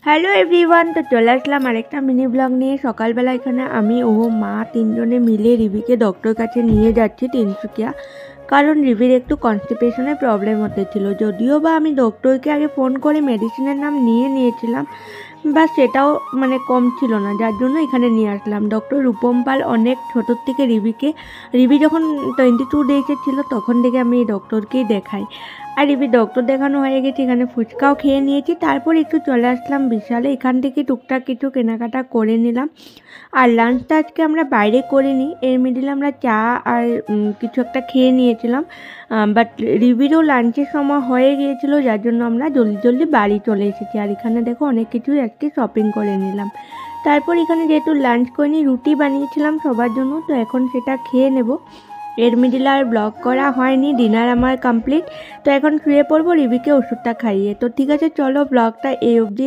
Hello everyone, তো চলে আসলাম আরেকটা মিনি ব্লগ নিয়ে। সকালবেলা এখানে আমি ও মা তিনজনে মিলে রিভিকে ডক্টর কাছে নিয়ে যাচ্ছি তিনসুকিয়া, কারণ রিভির একটু কনস্টিপেশনের প্রবলেম হতেছিল। যদিও বা আমি ডক্টরকে আগে ফোন করে মেডিসিনের নাম নিয়েছিলাম, বা সেটাও কম ছিল না, যার জন্য এখানে নিয়ে আসলাম। ডক্টর রূপম পাল অনেক ছোটোর থেকে রিভি যখন 22 ডেজের ছিল তখন থেকে আমি এই ডক্টরকেই দেখাই। আর রিভি ডক্টর দেখানো হয়ে গেছে, এখানে ফুচকাও খেয়ে নিয়েছি। তারপর একটু চলে আসলাম বিশালে, এখান থেকে টুকটাক কিছু কেনাকাটা করে নিলাম। আর লাঞ্চটা আজকে আমরা বাইরে করিনি, এর মিডিলে আমরা চা আর কিছু একটা খেয়ে নিয়েছিলাম। বাট রিভিরও লাঞ্চের সময় হয়ে গিয়েছিল, যার জন্য আমরা জলদি বাড়ি চলে এসেছি। আর এখানে দেখো অনেক কিছুই আজকে শপিং করে নিলাম। তারপর এখানে যেহেতু লাঞ্চ করিনি, রুটি বানিয়েছিলাম সবার জন্য, তো এখন সেটা খেয়ে নেব। এর মিডিলে আর ব্লগ করা হয়নি, ডিনার আমার কমপ্লিট। তো এখন শুয়ে পড়বো রিভিকে ওষুধটা খাইয়ে। তো ঠিক আছে, চলো ব্লগটা এই অবধি।